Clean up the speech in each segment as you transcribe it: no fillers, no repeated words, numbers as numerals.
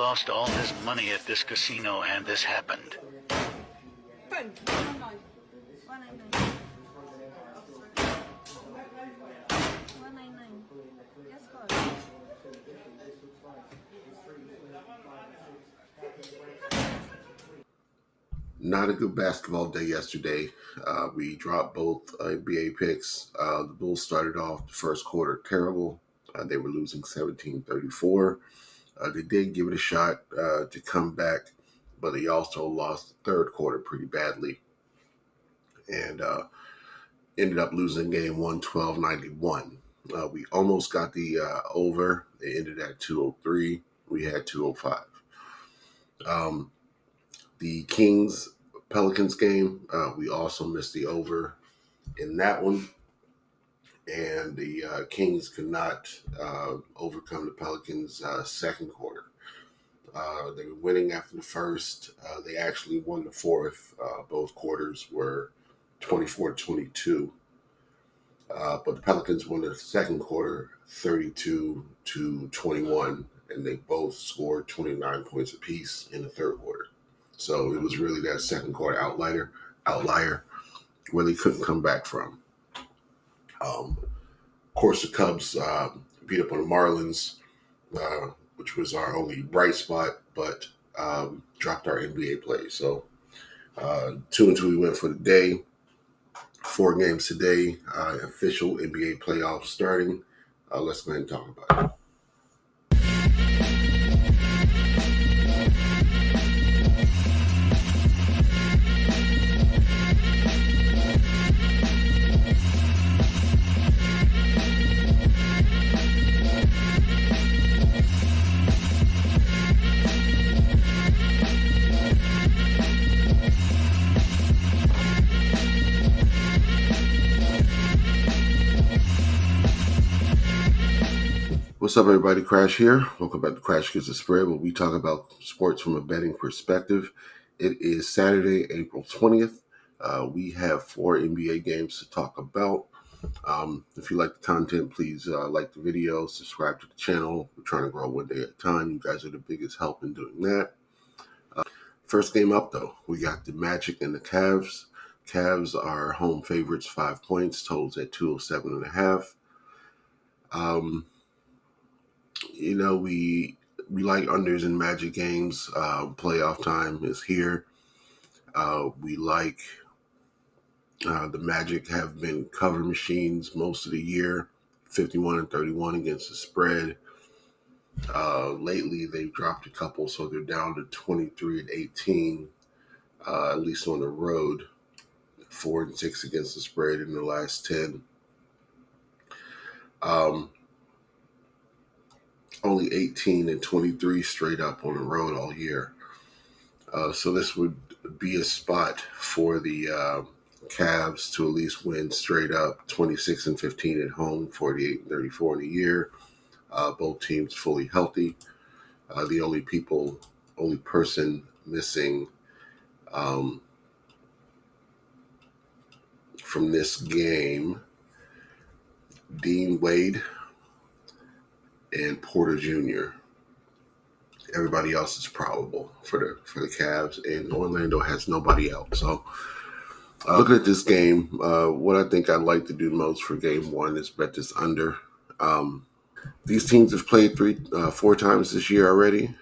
lost all his money at this casino and this happened. 199. 199. Yes, God. Not a good basketball day yesterday. We dropped both NBA picks. The Bulls started off the first quarter terrible. They were losing 17-34. They did give it a shot to come back, but they also lost the third quarter pretty badly and ended up losing game 1, 12-91. We almost got the over. They ended at 203. We had 205. The Kings-Pelicans game, we also missed the over in that one. And the Kings could not overcome the Pelicans' second quarter. They were winning after the first. They actually won the fourth. Both quarters were 24-22. But the Pelicans won the second quarter 32-21, and they both scored 29 points apiece in the third quarter. So it was really that second quarter outlier where they couldn't come back from. Of course, the Cubs beat up on the Marlins, which was our only bright spot, but dropped our NBA play. So 2-2 we went for the day. 4 games today. Official NBA playoffs starting. Let's go ahead and talk about it. What's up, everybody? Crash here. Welcome back to Crash Gets the Spread, where we talk about sports from a betting perspective. It is Saturday, April 20th. We have 4 NBA games to talk about. If you like the content, please like the video, subscribe to the channel. We're trying to grow one day at a time. You guys are the biggest help in doing that. First game up, though, we got the Magic and the Cavs. Cavs are home favorites, 5 points, totals at 207.5. You know, we like unders in Magic games. Playoff time is here. We like the Magic have been cover machines most of the year, 51-31 against the spread. Lately, they've dropped a couple, so they're down to 23-18, at least on the road. 4-6 against the spread in the last 10. Only 18-23 straight up on the road all year. So this would be a spot for the Cavs to at least win straight up, 26-15 at home, 48-34 in a year. Both teams fully healthy. The only person missing from this game, Dean Wade and Porter Jr. Everybody else is probable for the Cavs, and Orlando has nobody else. So looking at this game, what I think I'd like to do most for game 1 is bet this under. These teams have played 4 times this year already.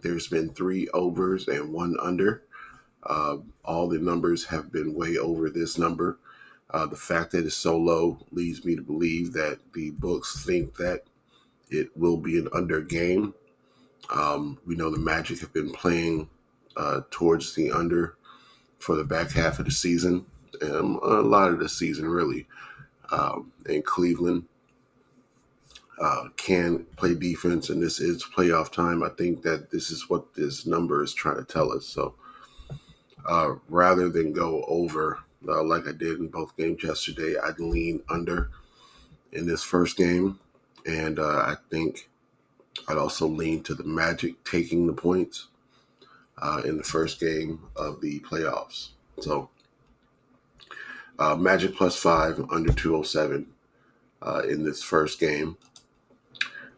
There's been 3 overs and 1 under. All the numbers have been way over this number. The fact that it's so low leads me to believe that the books think that it will be an under game. We know the Magic have been playing towards the under for the back half of the season, and a lot of the season really. And Cleveland can play defense, and this is playoff time. I think that this is what this number is trying to tell us. So rather than go over like I did in both games yesterday, I'd lean under in this first game. And I think I'd also lean to the Magic taking the points in the first game of the playoffs. So Magic +5, under 207 in this first game.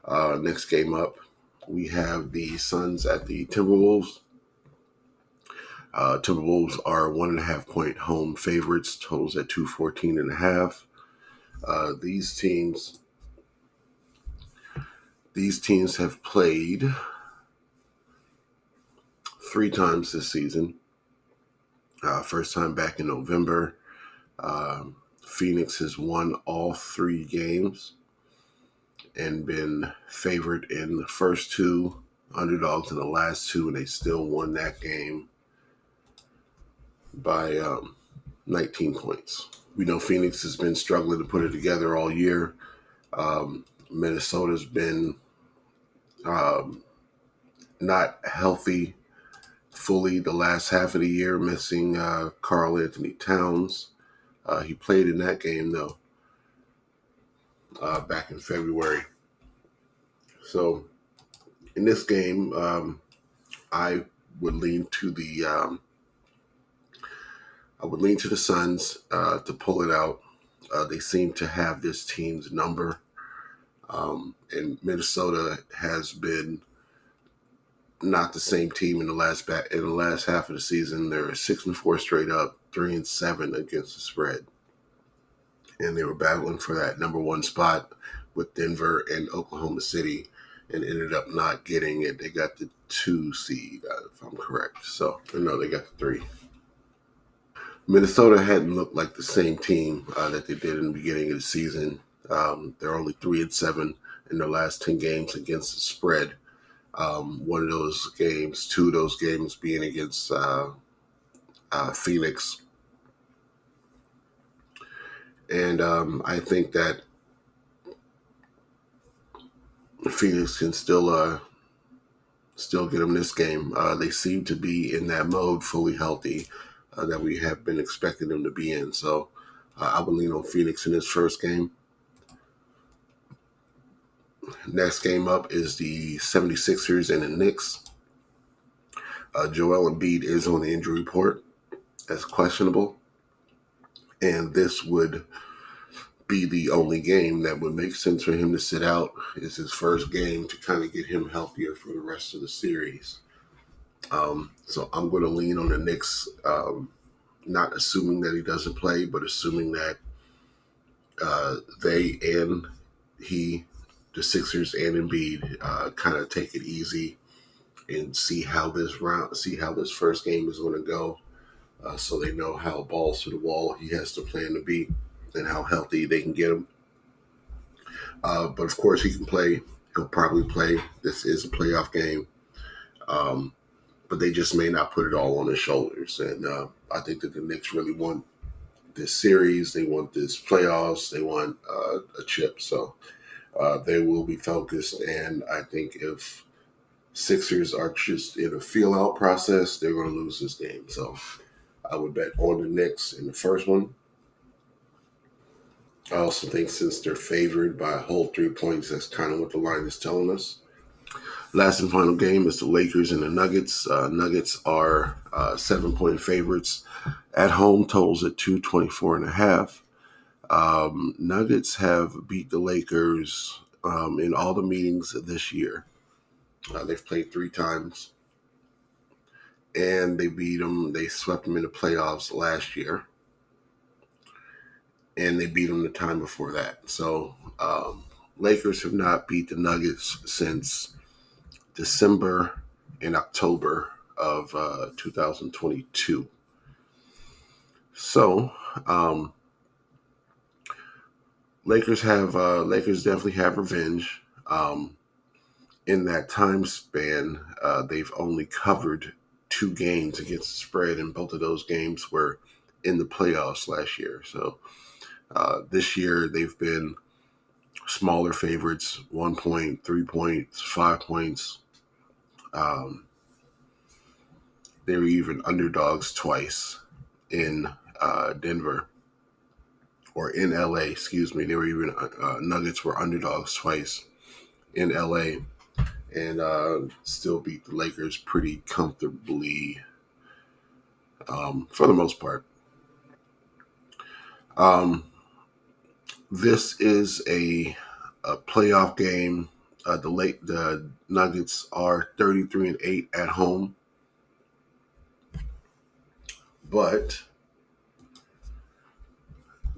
Next game up, we have the Suns at the Timberwolves. Timberwolves are 1.5 point home favorites. Totals at 214.5. These teams have played 3 times this season. First time back in November. Phoenix has won all 3 games and been favored in the first 2, underdogs in the last 2, and they still won that game by 19 points. We know Phoenix has been struggling to put it together all year. Minnesota's been not healthy fully the last half of the year, missing Karl Anthony Towns. He played in that game, though, back in February. So in this game, I would lean to the Suns to pull it out. They seem to have this team's number, and Minnesota has been not the same team in the last half of the season. They're 6-4 straight up, 3-7 against the spread, and they were battling for that number 1 spot with Denver and Oklahoma City, and ended up not getting it. They got the 2 seed, if I'm correct. So no, they got the 3. Minnesota hadn't looked like the same team that they did in the beginning of the season. They're only 3-7 in their last 10 games against the spread. One of those games, 2 of those games being against Phoenix. And I think that Phoenix can still get them this game. They seem to be in that mode, fully healthy, that we have been expecting them to be in. So I would lean on Phoenix in this first game. Next game up is the 76ers and the Knicks. Joel Embiid is on the injury report as questionable, and this would be the only game that would make sense for him to sit out. It's his first game to kind of get him healthier for the rest of the series. So I'm going to lean on the Knicks, not assuming that he doesn't play, but assuming that they and he, the Sixers and Embiid, kind of take it easy and see how this first game is going to go, so they know how balls to the wall he has to plan to be and how healthy they can get him. But of course, he can play. He'll probably play. This is a playoff game. But they just may not put it all on his shoulders. And I think that the Knicks really want this series. They want this playoffs. They want a chip. So they will be focused. And I think if Sixers are just in a feel-out process, they're going to lose this game. So I would bet on the Knicks in the first one. I also think since they're favored by a whole 3 points, that's kind of what the line is telling us. Last and final game is the Lakers and the Nuggets. Nuggets are 7-point favorites at home. Totals at 224.5. Nuggets have beat the Lakers in all the meetings this year. They've played 3 times, and they beat them. They swept them in the playoffs last year, and they beat them the time before that. So Lakers have not beat the Nuggets since December and October of 2022. So Lakers definitely have revenge. In that time span, they've only covered 2 games against the spread, and both of those games were in the playoffs last year. So this year they've been smaller favorites, 1 point, 3 points, 5 points. They were even underdogs twice in Denver, or in LA, excuse me. They were even Nuggets were underdogs twice in LA, and still beat the Lakers pretty comfortably for the most part. This is a playoff game. The Nuggets are 33-8 at home, but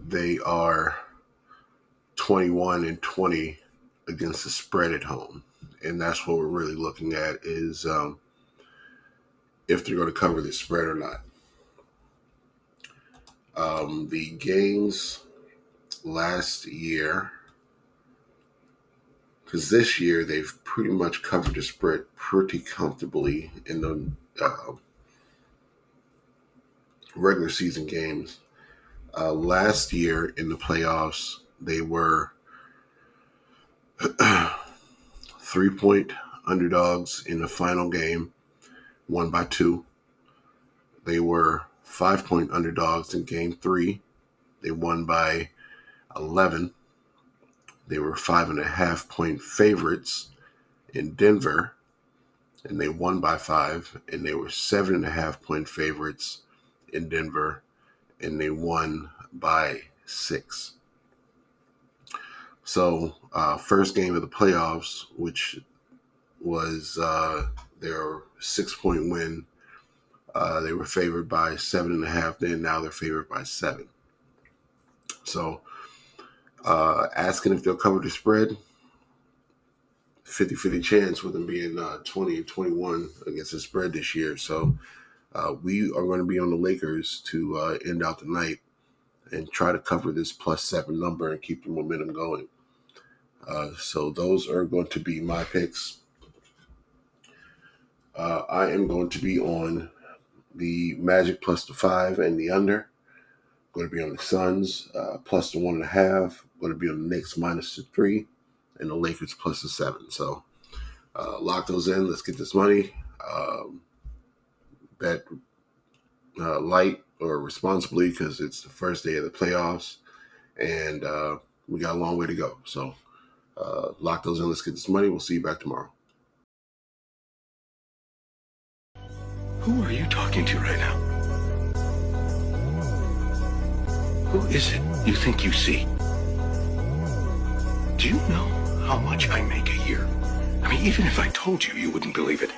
they are 21-20 against the spread at home, and that's what we're really looking at is if they're going to cover the spread or not. The games last year, because this year they've pretty much covered the spread pretty comfortably in the regular season games. Last year in the playoffs, they were 3-point underdogs in the final game, won by 2. They were 5-point underdogs in game 3. They won by 11. They were 5.5-point favorites in Denver, and they won by 5. And they were 7.5-point favorites in Denver, and they won by 6. So, first game of the playoffs, which was their 6-point win, they were favored by 7.5. Then now they're favored by 7. So, asking if they'll cover the spread, 50-50 chance with them being 20-21 against the spread this year. So, we are going to be on the Lakers to end out the night and try to cover this +7 number and keep the momentum going. So those are going to be my picks. I am going to be on the Magic +5 and the under. Going to be on the Suns +1.5. Going to be on the Knicks -3, and the Lakers +7. So lock those in. Let's get this money. Bet light or responsibly because it's the first day of the playoffs, and we got a long way to go. So lock those in. Let's get this money. We'll see you back tomorrow. Who are you talking to right now? Who is it you think you see? Do you know how much I make a year? I mean, even if I told you, you wouldn't believe it.